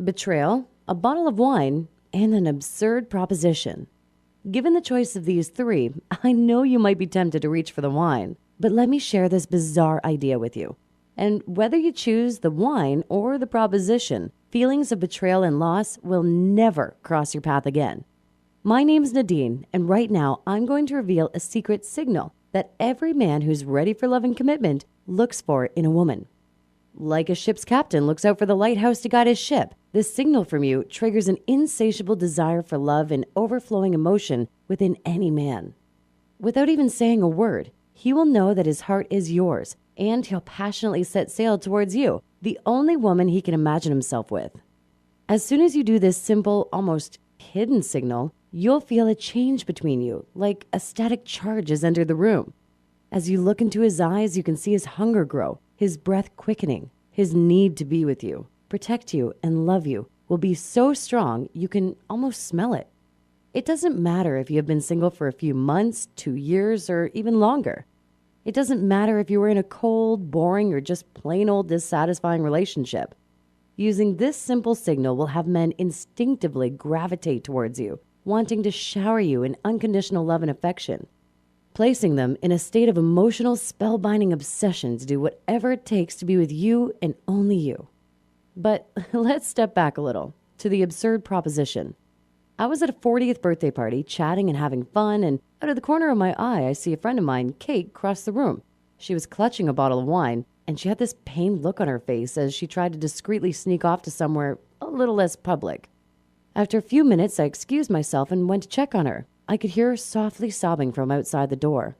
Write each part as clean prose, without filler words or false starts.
betrayal, a bottle of wine, and an absurd proposition. Given the choice of these three, I know you might be tempted to reach for the wine, but let me share this bizarre idea with you. And whether you choose the wine or the proposition, feelings of betrayal and loss will never cross your path again. My name's Nadine, and right now I'm going to reveal a secret signal that every man who's ready for love and commitment looks for in a woman. Like a ship's captain looks out for the lighthouse to guide his ship, this signal from you triggers an insatiable desire for love and overflowing emotion within any man. Without even saying a word, he will know that his heart is yours, and he'll passionately set sail towards you, the only woman he can imagine himself with. As soon as you do this simple, almost hidden signal, you'll feel a change between you, like a static charge has entered the room. As you look into his eyes, you can see his hunger grow, his breath quickening, his need to be with you, protect you, and love you will be so strong you can almost smell it. It doesn't matter if you have been single for a few months, 2 years, or even longer. It doesn't matter if you were in a cold, boring, or just plain old dissatisfying relationship. Using this simple signal will have men instinctively gravitate towards you, wanting to shower you in unconditional love and affection, placing them in a state of emotional spellbinding obsession to do whatever it takes to be with you and only you. But let's step back a little to the absurd proposition. I was at a 40th birthday party chatting and having fun, and out of the corner of my eye, I see a friend of mine, Kate, cross the room. She was clutching a bottle of wine, and she had this pained look on her face as she tried to discreetly sneak off to somewhere a little less public. After a few minutes, I excused myself and went to check on her. I could hear her softly sobbing from outside the door.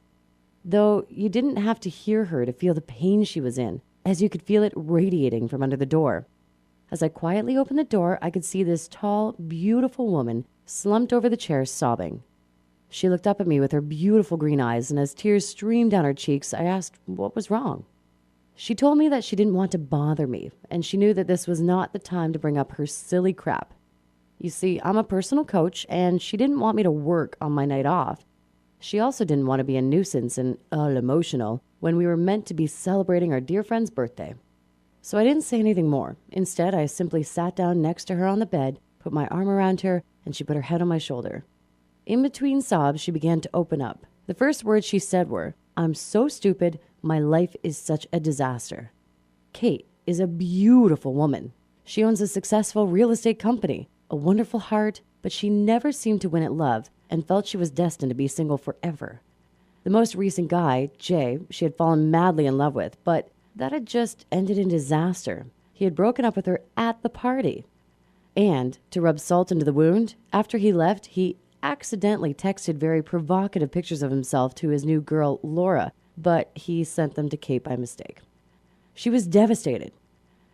Though you didn't have to hear her to feel the pain she was in, as you could feel it radiating from under the door. As I quietly opened the door, I could see this tall, beautiful woman slumped over the chair sobbing. She looked up at me with her beautiful green eyes, and as tears streamed down her cheeks, I asked what was wrong. She told me that she didn't want to bother me, and she knew that this was not the time to bring up her silly crap. You see, I'm a personal coach, and she didn't want me to work on my night off. She also didn't want to be a nuisance and all emotional when we were meant to be celebrating our dear friend's birthday. So I didn't say anything more. Instead, I simply sat down next to her on the bed, put my arm around her, and she put her head on my shoulder. In between sobs, she began to open up. The first words she said were, "I'm so stupid. My life is such a disaster." Kate is a beautiful woman. She owns a successful real estate company, a wonderful heart, but she never seemed to win at love and felt she was destined to be single forever. The most recent guy, Jay, she had fallen madly in love with, but that had just ended in disaster. He had broken up with her at the party. And, to rub salt into the wound, after he left, he accidentally texted very provocative pictures of himself to his new girl, Laura, but he sent them to Kate by mistake. She was devastated.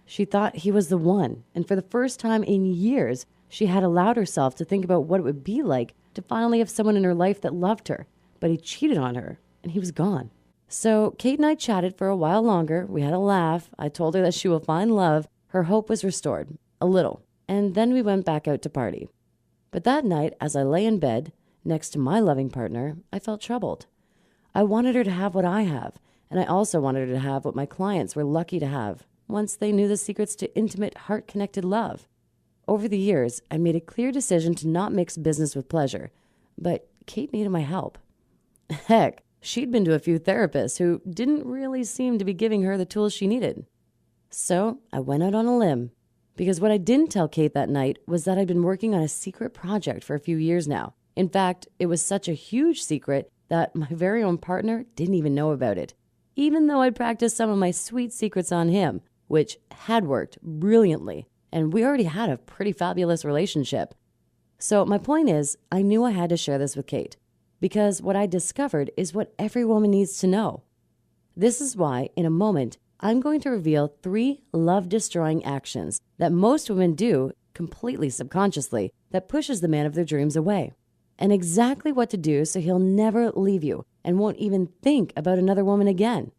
She thought he was the one, and for the first time in years, she had allowed herself to think about what it would be like to finally have someone in her life that loved her, but he cheated on her, and he was gone. So Kate and I chatted for a while longer. We had a laugh. I told her that she will find love. Her hope was restored, a little, and then we went back out to party. But that night, as I lay in bed next to my loving partner, I felt troubled. I wanted her to have what I have, and I also wanted her to have what my clients were lucky to have once they knew the secrets to intimate, heart-connected love. Over the years, I made a clear decision to not mix business with pleasure, but Kate needed my help. Heck, she'd been to a few therapists who didn't really seem to be giving her the tools she needed. So I went out on a limb, because what I didn't tell Kate that night was that I'd been working on a secret project for a few years now. In fact, it was such a huge secret that my very own partner didn't even know about it, even though I'd practiced some of my sweet secrets on him, which had worked brilliantly, and we already had a pretty fabulous relationship. So my point is, I knew I had to share this with Kate, because what I discovered is what every woman needs to know. This is why, in a moment, I'm going to reveal 3 love-destroying actions that most women do completely subconsciously that pushes the man of their dreams away, and exactly what to do so he'll never leave you and won't even think about another woman again.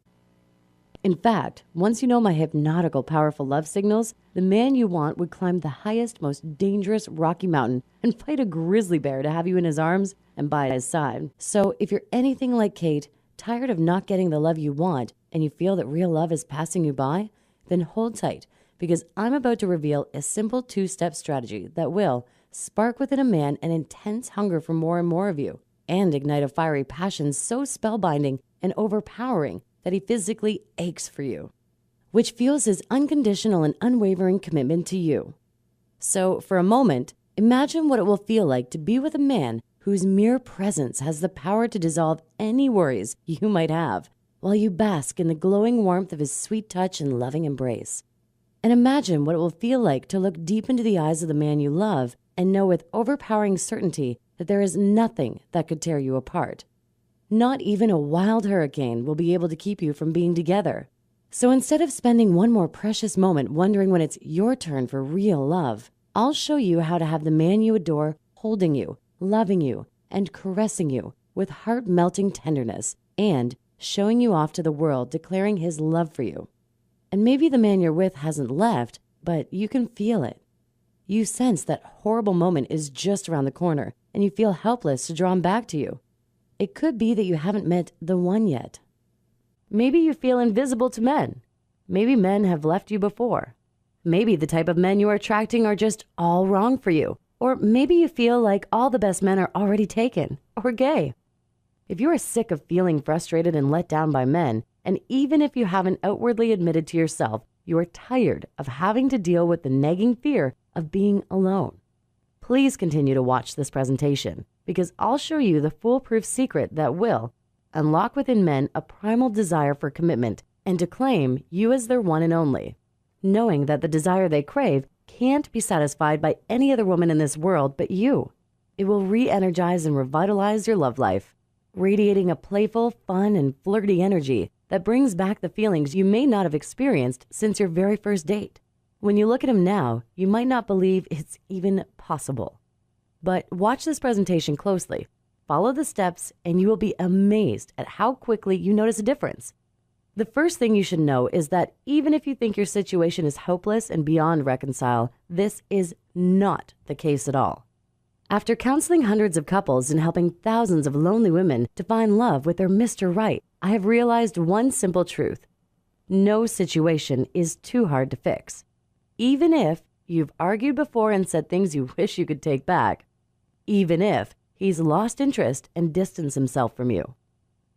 In fact, once you know my hypnotical, powerful love signals, the man you want would climb the highest, most dangerous Rocky Mountain and fight a grizzly bear to have you in his arms and by his side. So if you're anything like Kate, tired of not getting the love you want, and you feel that real love is passing you by, then hold tight, because I'm about to reveal a simple 2-step strategy that will spark within a man an intense hunger for more and more of you, and ignite a fiery passion so spellbinding and overpowering that he physically aches for you, which fuels his unconditional and unwavering commitment to you. So, for a moment, imagine what it will feel like to be with a man whose mere presence has the power to dissolve any worries you might have, while you bask in the glowing warmth of his sweet touch and loving embrace. And imagine what it will feel like to look deep into the eyes of the man you love and know with overpowering certainty that there is nothing that could tear you apart. Not even a wild hurricane will be able to keep you from being together. So instead of spending one more precious moment wondering when it's your turn for real love, I'll show you how to have the man you adore holding you, loving you, and caressing you with heart-melting tenderness, and showing you off to the world, declaring his love for you. And maybe the man you're with hasn't left, but you can feel it. You sense that horrible moment is just around the corner, and you feel helpless to draw him back to you. It could be that you haven't met the one yet. Maybe you feel invisible to men. Maybe men have left you before. Maybe the type of men you are attracting are just all wrong for you. Or maybe you feel like all the best men are already taken or gay. If you are sick of feeling frustrated and let down by men, and even if you haven't outwardly admitted to yourself you are tired of having to deal with the nagging fear of being alone, please continue to watch this presentation, because I'll show you the foolproof secret that will unlock within men a primal desire for commitment and to claim you as their one and only, knowing that the desire they crave can't be satisfied by any other woman in this world but you. It will re-energize and revitalize your love life, radiating a playful, fun, and flirty energy that brings back the feelings you may not have experienced since your very first date. When you look at him now, you might not believe it's even possible. But watch this presentation closely, follow the steps, and you will be amazed at how quickly you notice a difference. The first thing you should know is that even if you think your situation is hopeless and beyond reconcile, this is not the case at all. After counseling hundreds of couples and helping thousands of lonely women to find love with their Mr. Right, I have realized one simple truth. No situation is too hard to fix. Even if you've argued before and said things you wish you could take back. Even if he's lost interest and distanced himself from you.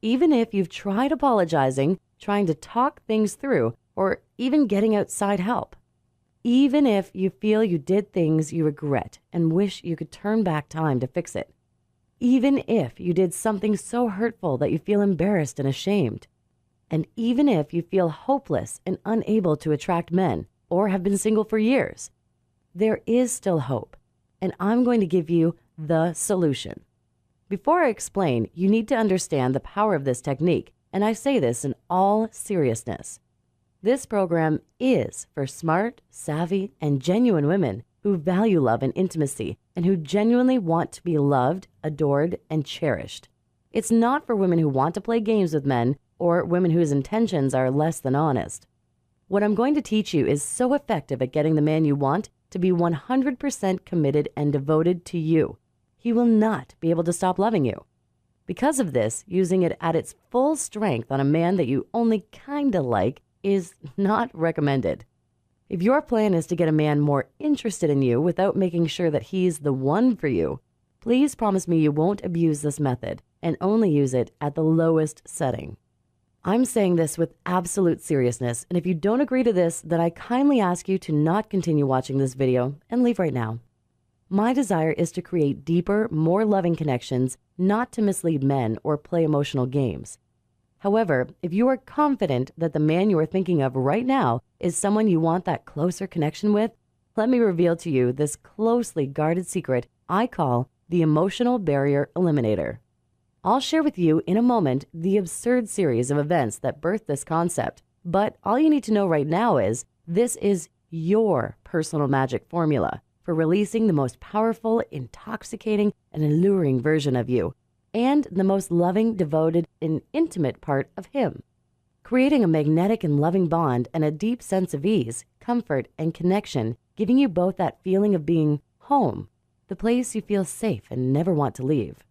Even if you've tried apologizing, trying to talk things through, or even getting outside help. Even if you feel you did things you regret and wish you could turn back time to fix it. Even if you did something so hurtful that you feel embarrassed and ashamed. And even if you feel hopeless and unable to attract men or have been single for years, there is still hope, and I'm going to give you the solution. Before I explain, you need to understand the power of this technique, and I say this in all seriousness. This program is for smart, savvy, and genuine women who value love and intimacy and who genuinely want to be loved, adored, and cherished. It's not for women who want to play games with men or women whose intentions are less than honest. What I'm going to teach you is so effective at getting the man you want to be 100% committed and devoted to you. He will not be able to stop loving you. Because of this, using it at its full strength on a man that you only kinda like is not recommended. If your plan is to get a man more interested in you without making sure that he's the one for you, please promise me you won't abuse this method and only use it at the lowest setting. I'm saying this with absolute seriousness, and if you don't agree to this, then I kindly ask you to not continue watching this video and leave right now. My desire is to create deeper, more loving connections, not to mislead men or play emotional games. However, if you are confident that the man you are thinking of right now is someone you want that closer connection with, let me reveal to you this closely guarded secret I call the Emotional Barrier Eliminator. I'll share with you in a moment the absurd series of events that birthed this concept, but all you need to know right now is this is your personal magic formula for releasing the most powerful, intoxicating, and alluring version of you, and the most loving, devoted, and intimate part of him, creating a magnetic and loving bond and a deep sense of ease, comfort, and connection, giving you both that feeling of being home, the place you feel safe and never want to leave.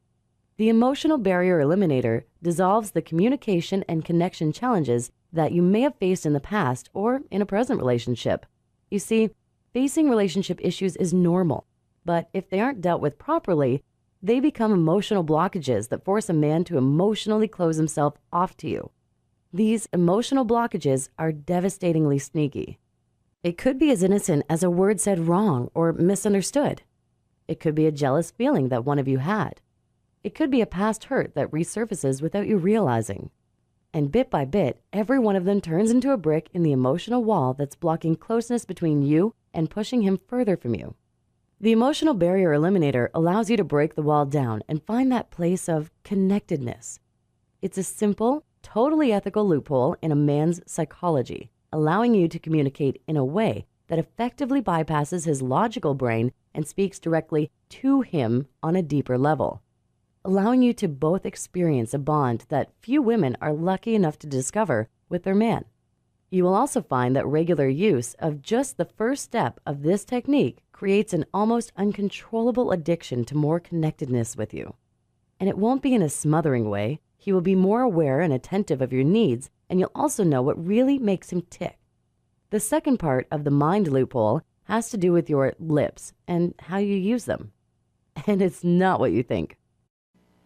The Emotional Barrier Eliminator dissolves the communication and connection challenges that you may have faced in the past or in a present relationship. You see, facing relationship issues is normal, but if they aren't dealt with properly, they become emotional blockages that force a man to emotionally close himself off to you. These emotional blockages are devastatingly sneaky. It could be as innocent as a word said wrong or misunderstood. It could be a jealous feeling that one of you had. It could be a past hurt that resurfaces without you realizing. And bit by bit, every one of them turns into a brick in the emotional wall that's blocking closeness between you and pushing him further from you. The Emotional Barrier Eliminator allows you to break the wall down and find that place of connectedness. It's a simple, totally ethical loophole in a man's psychology, allowing you to communicate in a way that effectively bypasses his logical brain and speaks directly to him on a deeper level, allowing you to both experience a bond that few women are lucky enough to discover with their man. You will also find that regular use of just the first step of this technique creates an almost uncontrollable addiction to more connectedness with you. And it won't be in a smothering way. He will be more aware and attentive of your needs, and you'll also know what really makes him tick. The second part of the mind loophole has to do with your lips and how you use them. And it's not what you think.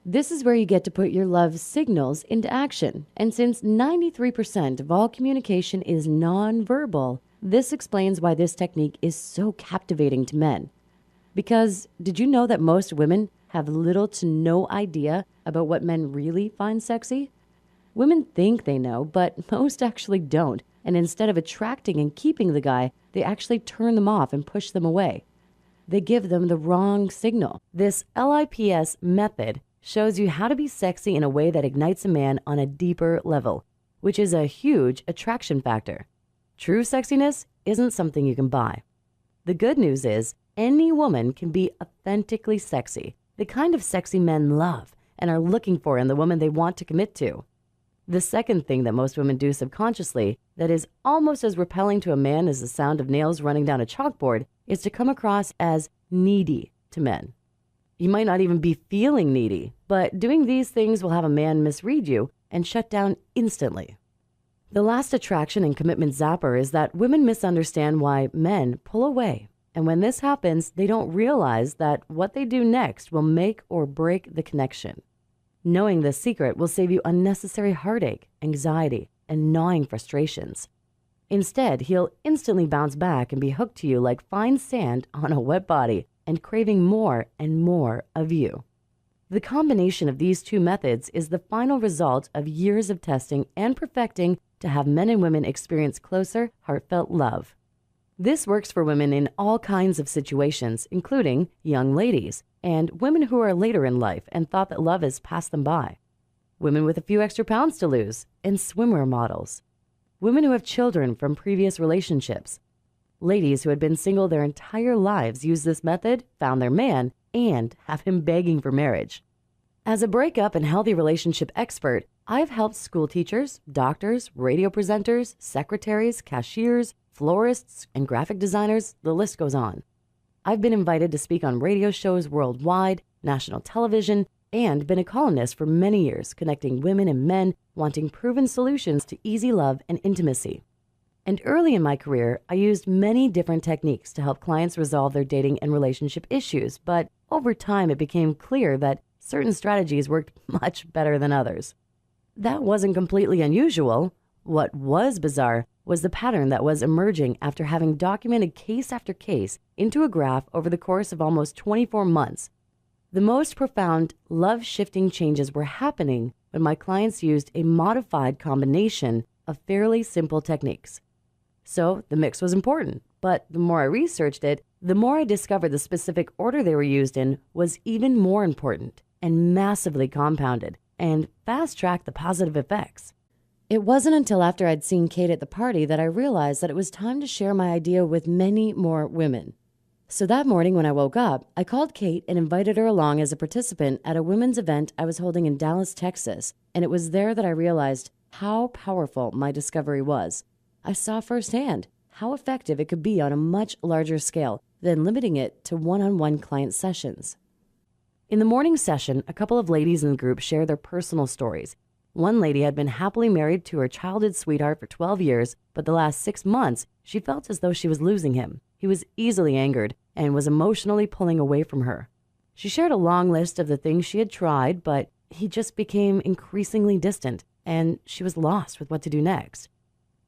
This is where you get to put your love signals into action. And since 93% of all communication is nonverbal, this explains why this technique is so captivating to men. Because did you know that most women have little to no idea about what men really find sexy? Women think they know, but most actually don't. And instead of attracting and keeping the guy, they actually turn them off and push them away. They give them the wrong signal. This LIPS method shows you how to be sexy in a way that ignites a man on a deeper level, which is a huge attraction factor. True sexiness isn't something you can buy. The good news is any woman can be authentically sexy, the kind of sexy men love and are looking for in the woman they want to commit to. The second thing that most women do subconsciously that is almost as repelling to a man as the sound of nails running down a chalkboard is to come across as needy to men. You might not even be feeling needy, but doing these things will have a man misread you and shut down instantly. The last attraction and commitment zapper is that women misunderstand why men pull away. And when this happens, they don't realize that what they do next will make or break the connection. Knowing this secret will save you unnecessary heartache, anxiety, and gnawing frustrations. Instead, he'll instantly bounce back and be hooked to you like fine sand on a wet body and craving more and more of you. The combination of these two methods is the final result of years of testing and perfecting to have men and women experience closer, heartfelt love. This works for women in all kinds of situations, including young ladies and women who are later in life and thought that love has passed them by, women with a few extra pounds to lose, and swimwear models, women who have children from previous relationships. Ladies who had been single their entire lives use this method, found their man, and have him begging for marriage. As a breakup and healthy relationship expert, I've helped school teachers, doctors, radio presenters, secretaries, cashiers, florists, and graphic designers. The list goes on. I've been invited to speak on radio shows worldwide, national television, and been a columnist for many years, connecting women and men wanting proven solutions to easy love and intimacy. And early in my career, I used many different techniques to help clients resolve their dating and relationship issues, but over time it became clear that certain strategies worked much better than others. That wasn't completely unusual. What was bizarre was the pattern that was emerging after having documented case after case into a graph over the course of almost 24 months. The most profound love-shifting changes were happening when my clients used a modified combination of fairly simple techniques. So the mix was important, but the more I researched it, the more I discovered the specific order they were used in was even more important and massively compounded and fast-tracked the positive effects. It wasn't until after I'd seen Kate at the party that I realized that it was time to share my idea with many more women. So that morning when I woke up, I called Kate and invited her along as a participant at a women's event I was holding in Dallas, Texas, and it was there that I realized how powerful my discovery was. I saw firsthand how effective it could be on a much larger scale than limiting it to one-on-one client sessions. In the morning session, a couple of ladies in the group shared their personal stories, One lady had been happily married to her childhood sweetheart for 12 years, but the last 6 months, she felt as though she was losing him. He was easily angered and was emotionally pulling away from her. She shared a long list of the things she had tried, but he just became increasingly distant, and she was lost with what to do next.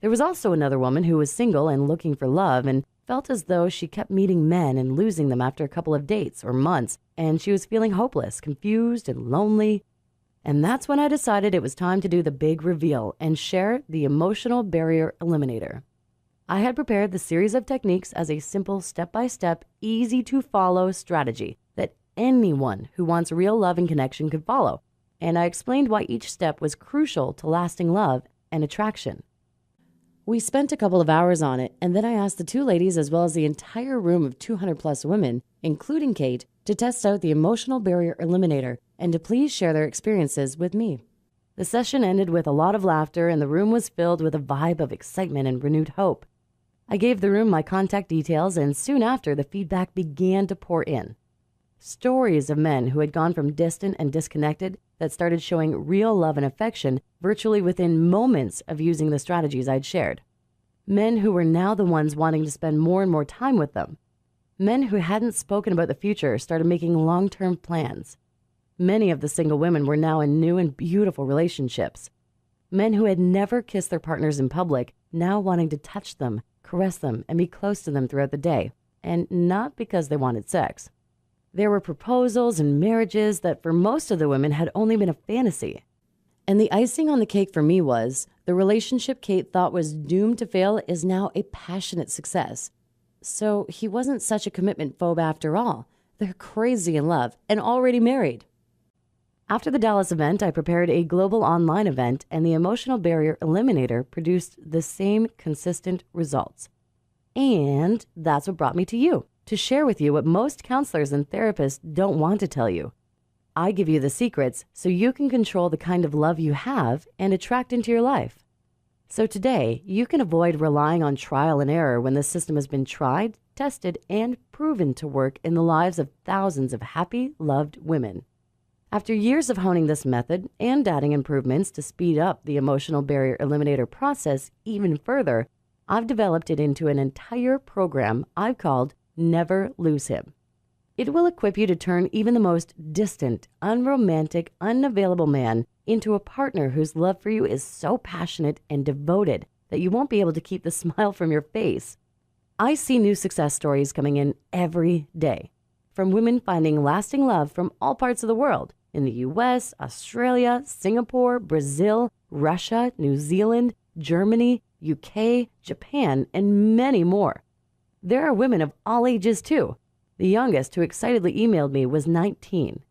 There was also another woman who was single and looking for love and felt as though she kept meeting men and losing them after a couple of dates or months, and she was feeling hopeless, confused, and lonely. And that's when I decided it was time to do the big reveal and share the Emotional Barrier Eliminator. I had prepared the series of techniques as a simple step-by-step, easy-to-follow strategy that anyone who wants real love and connection could follow, and I explained why each step was crucial to lasting love and attraction. We spent a couple of hours on it, and then I asked the two ladies as well as the entire room of 200 plus women, including Kate, to test out the Emotional Barrier Eliminator and to please share their experiences with me. The session ended with a lot of laughter, and the room was filled with a vibe of excitement and renewed hope. I gave the room my contact details, and soon after, the feedback began to pour in. Stories of men who had gone from distant and disconnected that started showing real love and affection virtually within moments of using the strategies I'd shared. Men who were now the ones wanting to spend more and more time with them. Men who hadn't spoken about the future started making long-term plans. Many of the single women were now in new and beautiful relationships. Men who had never kissed their partners in public, now wanting to touch them, caress them, and be close to them throughout the day, and not because they wanted sex. There were proposals and marriages that for most of the women had only been a fantasy. And the icing on the cake for me was the relationship Kate thought was doomed to fail is now a passionate success. So he wasn't such a commitment phobe after all. They're crazy in love and already married. After the Dallas event, I prepared a global online event, and the Emotional Barrier Eliminator produced the same consistent results. And that's what brought me to you, to share with you what most counselors and therapists don't want to tell you. I give you the secrets so you can control the kind of love you have and attract into your life. So today, you can avoid relying on trial and error when the system has been tried, tested, and proven to work in the lives of thousands of happy, loved women. After years of honing this method and adding improvements to speed up the Emotional Barrier Eliminator process even further, I've developed it into an entire program I've called Never Lose Him. It will equip you to turn even the most distant, unromantic, unavailable man into a partner whose love for you is so passionate and devoted that you won't be able to keep the smile from your face. I see new success stories coming in every day, from women finding lasting love from all parts of the world, in the US, Australia, Singapore, Brazil, Russia, New Zealand, Germany, UK, Japan, and many more. There are women of all ages too. The youngest who excitedly emailed me was 19.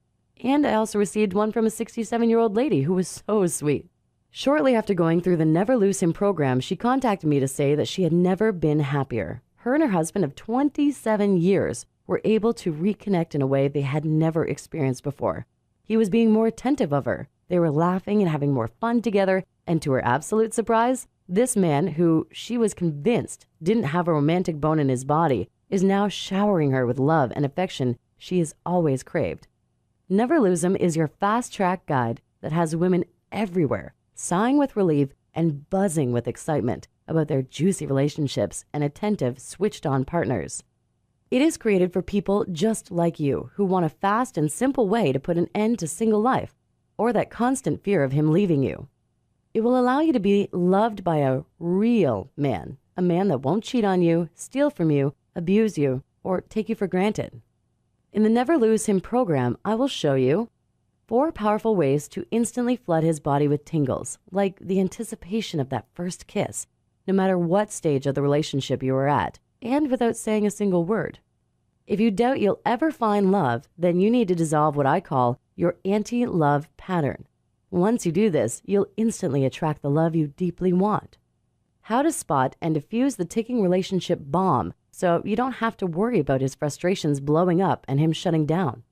And I also received one from a 67-year-old lady who was so sweet. Shortly after going through the Never Lose Him program, she contacted me to say that she had never been happier. Her and her husband of 27 years were able to reconnect in a way they had never experienced before. He was being more attentive of her. They were laughing and having more fun together, and to her absolute surprise, this man, who she was convinced didn't have a romantic bone in his body, is now showering her with love and affection she has always craved. Never Lose Him is your fast-track guide that has women everywhere sighing with relief and buzzing with excitement about their juicy relationships and attentive, switched-on partners. It is created for people just like you who want a fast and simple way to put an end to single life or that constant fear of him leaving you. It will allow you to be loved by a real man, a man that won't cheat on you, steal from you, abuse you, or take you for granted. In the Never Lose Him program, I will show you 4 powerful ways to instantly flood his body with tingles, like the anticipation of that first kiss, no matter what stage of the relationship you are at, and without saying a single word. If you doubt you'll ever find love, then you need to dissolve what I call your anti-love pattern. Once you do this, you'll instantly attract the love you deeply want. How to spot and defuse the ticking relationship bomb so you don't have to worry about his frustrations blowing up and him shutting down.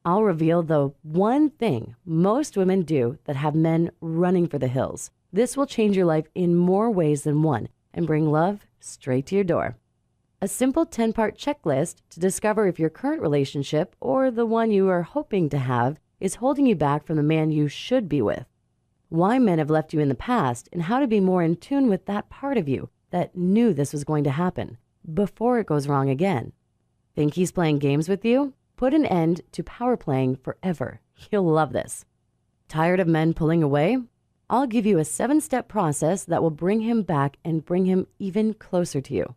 I'll reveal the one thing most women do that have men running for the hills. This will change your life in more ways than one and bring love straight to your door. A simple 10-part checklist to discover if your current relationship or the one you are hoping to have is holding you back from the man you should be with. why men have left you in the past, and how to be more in tune with that part of you that knew this was going to happen before it goes wrong again. Think he's playing games with you? Put an end to power playing forever. You'll love this. Tired of men pulling away? I'll give you a 7-step process that will bring him back and bring him even closer to you.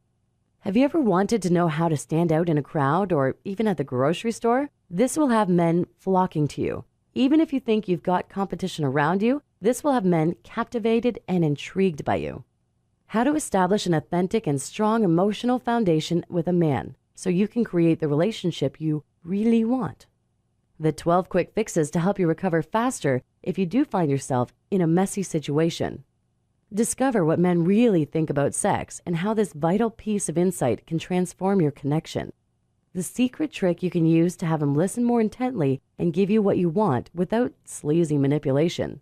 Have you ever wanted to know how to stand out in a crowd or even at the grocery store? This will have men flocking to you. Even if you think you've got competition around you, this will have men captivated and intrigued by you. How to establish an authentic and strong emotional foundation with a man so you can create the relationship you really want. The 12 quick fixes to help you recover faster if you do find yourself in a messy situation. Discover what men really think about sex and how this vital piece of insight can transform your connection. The secret trick you can use to have him listen more intently and give you what you want without sleazy manipulation.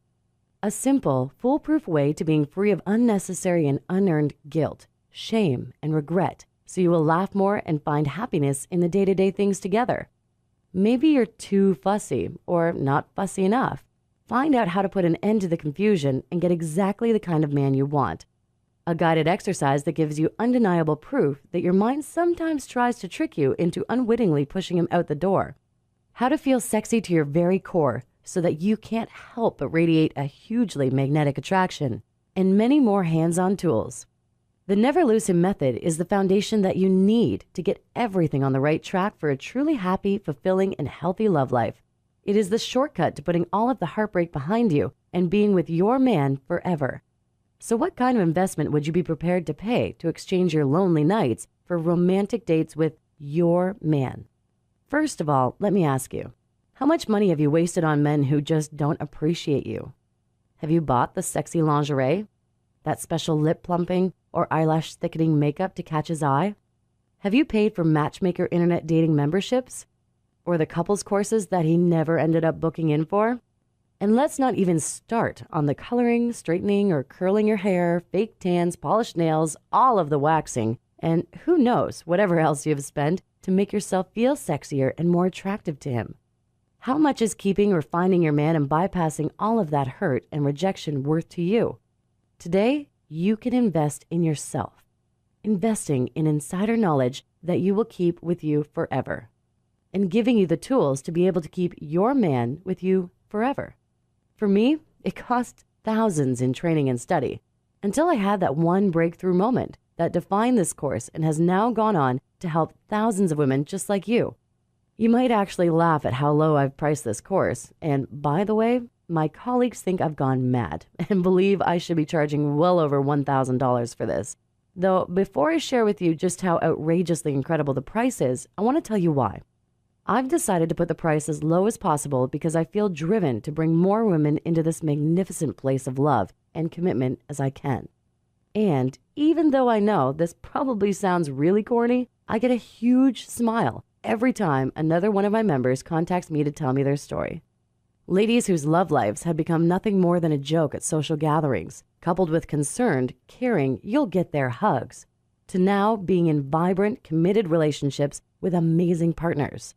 A simple, foolproof way to being free of unnecessary and unearned guilt, shame, and regret, so you will laugh more and find happiness in the day-to-day things together. Maybe you're too fussy or not fussy enough. Find out how to put an end to the confusion and get exactly the kind of man you want. A guided exercise that gives you undeniable proof that your mind sometimes tries to trick you into unwittingly pushing him out the door. How to feel sexy to your very core so that you can't help but radiate a hugely magnetic attraction, and many more hands-on tools. The Never Lose Him method is the foundation that you need to get everything on the right track for a truly happy, fulfilling, and healthy love life. It is the shortcut to putting all of the heartbreak behind you and being with your man forever. So what kind of investment would you be prepared to pay to exchange your lonely nights for romantic dates with your man? First of all, let me ask you, how much money have you wasted on men who just don't appreciate you? Have you bought the sexy lingerie, that special lip plumping or eyelash thickening makeup to catch his eye? Have you paid for Matchmaker internet dating memberships? Or the couples courses that he never ended up booking in for? And let's not even start on the coloring, straightening, or curling your hair, fake tans, polished nails, all of the waxing, and who knows, whatever else you have spent to make yourself feel sexier and more attractive to him. How much is keeping or finding your man and bypassing all of that hurt and rejection worth to you? Today, you can invest in yourself, investing in insider knowledge that you will keep with you forever, and giving you the tools to be able to keep your man with you forever. For me, it cost thousands in training and study until I had that one breakthrough moment that defined this course and has now gone on to help thousands of women just like you. You might actually laugh at how low I've priced this course, and by the way, my colleagues think I've gone mad and believe I should be charging well over $1,000 for this. Though before I share with you just how outrageously incredible the price is, I want to tell you why. I've decided to put the price as low as possible because I feel driven to bring more women into this magnificent place of love and commitment as I can. And even though I know this probably sounds really corny, I get a huge smile every time another one of my members contacts me to tell me their story. Ladies whose love lives have become nothing more than a joke at social gatherings, coupled with concerned, caring, you'll get their hugs, to now being in vibrant, committed relationships with amazing partners.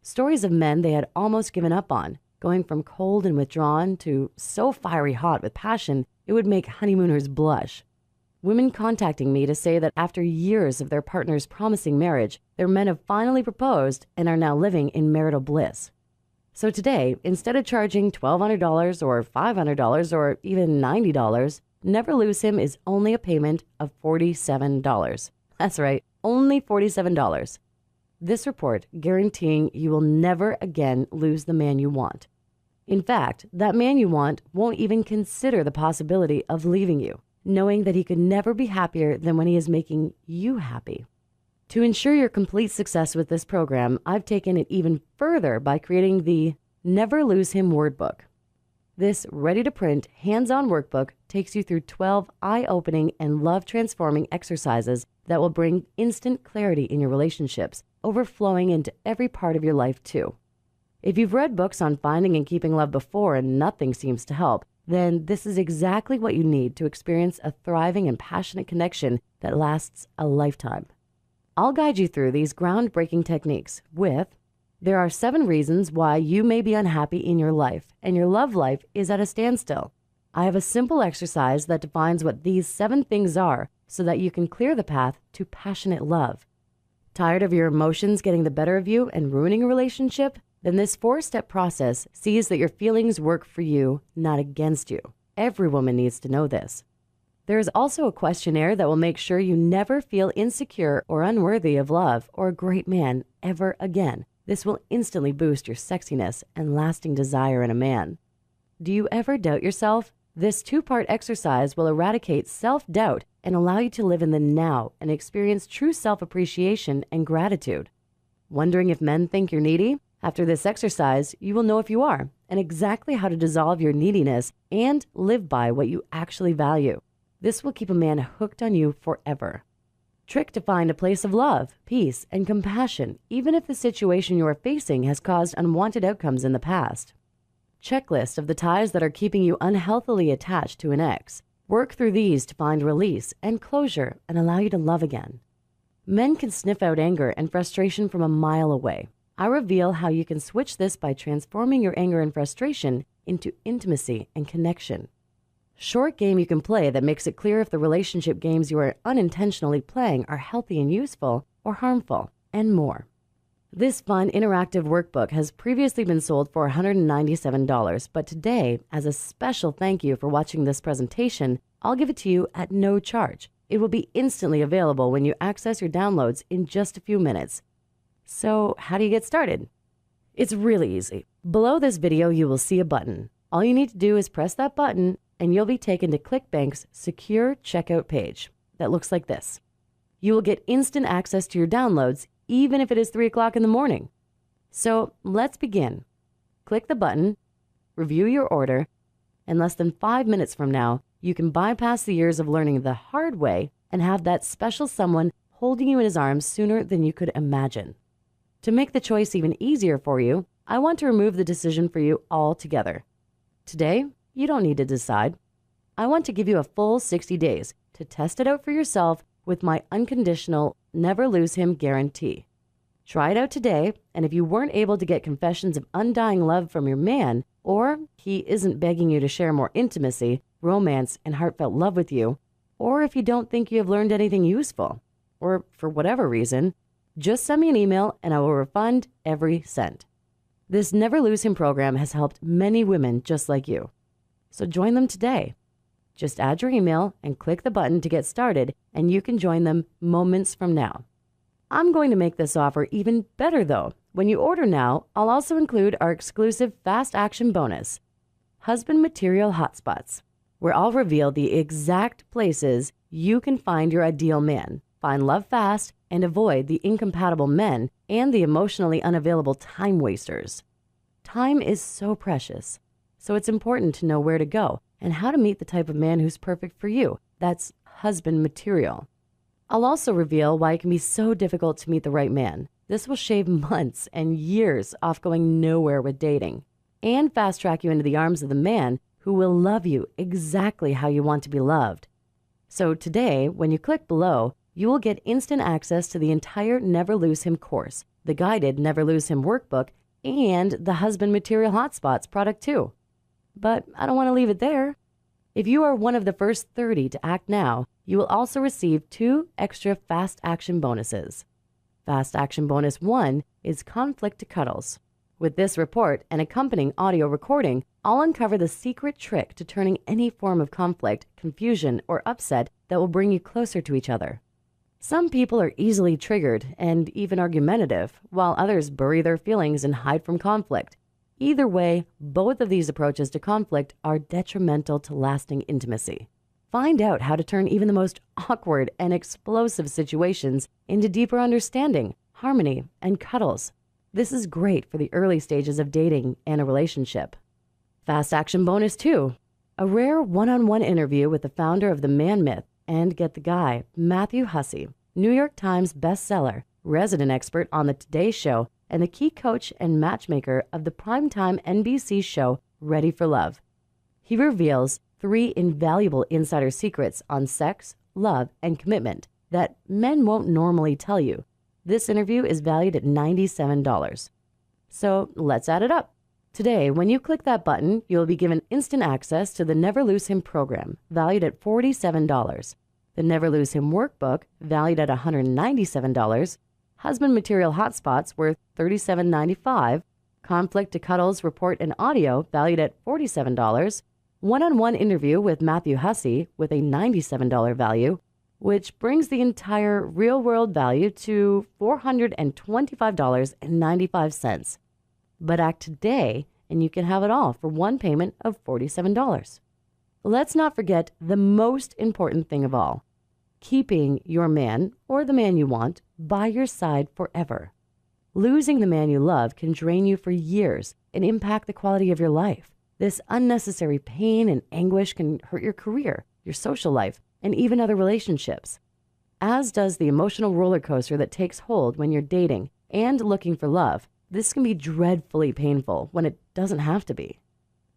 Stories of men they had almost given up on, going from cold and withdrawn to so fiery hot with passion it would make honeymooners blush. Women contacting me to say that after years of their partners promising marriage, their men have finally proposed and are now living in marital bliss. So today, instead of charging $1,200 or $500 or even $90, Never Lose Him is only a payment of $47. That's right, only $47. This report guaranteeing you will never again lose the man you want. In fact, that man you want won't even consider the possibility of leaving you, knowing that he could never be happier than when he is making you happy. To ensure your complete success with this program, I've taken it even further by creating the Never Lose Him Wordbook. This ready-to-print, hands-on workbook takes you through 12 eye-opening and love-transforming exercises that will bring instant clarity in your relationships, overflowing into every part of your life too. If you've read books on finding and keeping love before and nothing seems to help, then this is exactly what you need to experience a thriving and passionate connection that lasts a lifetime. I'll guide you through these groundbreaking techniques with, there are 7 reasons why you may be unhappy in your life and your love life is at a standstill. I have a simple exercise that defines what these 7 things are so that you can clear the path to passionate love. Tired of your emotions getting the better of you and ruining a relationship? Then this 4-step process sees that your feelings work for you, not against you. Every woman needs to know this. There is also a questionnaire that will make sure you never feel insecure or unworthy of love or a great man ever again. This will instantly boost your sexiness and lasting desire in a man. Do you ever doubt yourself? This 2-part exercise will eradicate self-doubt and allow you to live in the now and experience true self-appreciation and gratitude. Wondering if men think you're needy? After this exercise, you will know if you are and exactly how to dissolve your neediness and live by what you actually value. This will keep a man hooked on you forever. Trick to find a place of love, peace, and compassion, even if the situation you are facing has caused unwanted outcomes in the past. Checklist of the ties that are keeping you unhealthily attached to an ex. Work through these to find release and closure and allow you to love again. Men can sniff out anger and frustration from a mile away. I reveal how you can switch this by transforming your anger and frustration into intimacy and connection. Short game you can play that makes it clear if the relationship games you are unintentionally playing are healthy and useful or harmful, and more. This fun interactive workbook has previously been sold for $197, but today, as a special thank you for watching this presentation, I'll give it to you at no charge. It will be instantly available when you access your downloads in just a few minutes. So, how do you get started? It's really easy. Below this video, you will see a button. All you need to do is press that button and you'll be taken to ClickBank's secure checkout page that looks like this. You will get instant access to your downloads even if it is 3 o'clock in the morning. So let's begin. Click the button, review your order, and less than 5 minutes from now, you can bypass the years of learning the hard way and have that special someone holding you in his arms sooner than you could imagine. To make the choice even easier for you, I want to remove the decision for you altogether. Today, you don't need to decide. I want to give you a full 60 days to test it out for yourself with my unconditional never lose him guarantee. Try it out today, and if you weren't able to get confessions of undying love from your man, or he isn't begging you to share more intimacy, romance, and heartfelt love with you, or if you don't think you have learned anything useful, or for whatever reason, just send me an email and I will refund every cent. This Never Lose Him program has helped many women just like you. So join them today. Just add your email and click the button to get started, and you can join them moments from now. I'm going to make this offer even better though. When you order now, I'll also include our exclusive fast action bonus, Husband Material Hotspots, where I'll reveal the exact places you can find your ideal man, find love fast, and avoid the incompatible men and the emotionally unavailable time wasters. Time is so precious, so it's important to know where to go and how to meet the type of man who's perfect for you. That's husband material. I'll also reveal why it can be so difficult to meet the right man. This will shave months and years off going nowhere with dating and fast track you into the arms of the man who will love you exactly how you want to be loved. So today, when you click below, you will get instant access to the entire Never Lose Him course, the guided Never Lose Him workbook, and the Husband Material Hotspots product too. But I don't want to leave it there. If you are one of the first 30 to act now, you will also receive 2 extra fast action bonuses. Fast action bonus 1 is Conflict to Cuddles. With this report and accompanying audio recording, I'll uncover the secret trick to turning any form of conflict, confusion, or upset that will bring you closer to each other. Some people are easily triggered and even argumentative, while others bury their feelings and hide from conflict. Either way, both of these approaches to conflict are detrimental to lasting intimacy. Find out how to turn even the most awkward and explosive situations into deeper understanding, harmony, and cuddles. This is great for the early stages of dating and a relationship. Fast action bonus 2, a rare one-on-one interview with the founder of the Man Myth and Get the Guy, Matthew Hussey, New York Times bestseller, resident expert on the Today Show, and the key coach and matchmaker of the primetime NBC show Ready for Love. He reveals 3 invaluable insider secrets on sex, love, and commitment that men won't normally tell you. This interview is valued at $97. So let's add it up. Today, when you click that button, you'll be given instant access to the Never Lose Him program, valued at $47, the Never Lose Him workbook, valued at $197, husband material hotspots worth $37.95, conflict to cuddles report and audio, valued at $47, one-on-one interview with Matthew Hussey with a $97 value, which brings the entire real-world value to $425.95. But act today, and you can have it all for one payment of $47. Let's not forget the most important thing of all, keeping your man, or the man you want, by your side forever. Losing the man you love can drain you for years and impact the quality of your life. This unnecessary pain and anguish can hurt your career, your social life, and even other relationships, as does the emotional roller coaster that takes hold when you're dating and looking for love. This can be dreadfully painful when it doesn't have to be.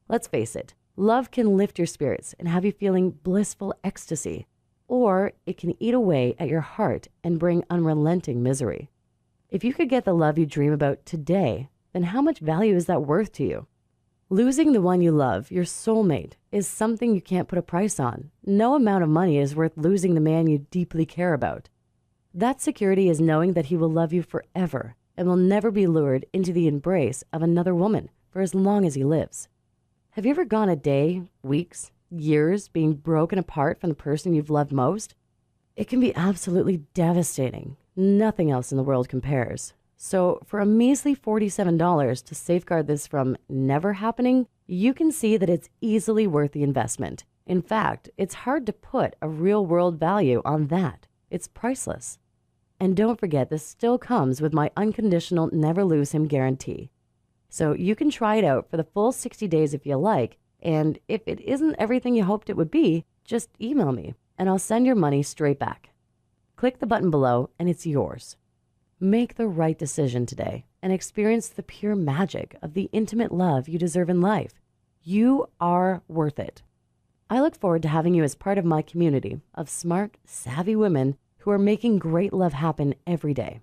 Let's face it, love can lift your spirits and have you feeling blissful ecstasy, or it can eat away at your heart and bring unrelenting misery. If you could get the love you dream about today, then how much value is that worth to you? Losing the one you love, your soulmate, is something you can't put a price on. No amount of money is worth losing the man you deeply care about. That security is knowing that he will love you forever and will never be lured into the embrace of another woman for as long as he lives. Have you ever gone a day, weeks, years being broken apart from the person you've loved most? It can be absolutely devastating. Nothing else in the world compares. So for a measly $47 to safeguard this from never happening, you can see that it's easily worth the investment. In fact, it's hard to put a real-world value on that. It's priceless. And don't forget, this still comes with my unconditional Never Lose Him guarantee. So you can try it out for the full 60 days if you like, and if it isn't everything you hoped it would be, just email me, and I'll send your money straight back. Click the button below, and it's yours. Make the right decision today and experience the pure magic of the intimate love you deserve in life. You are worth it. I look forward to having you as part of my community of smart, savvy women who are making great love happen every day.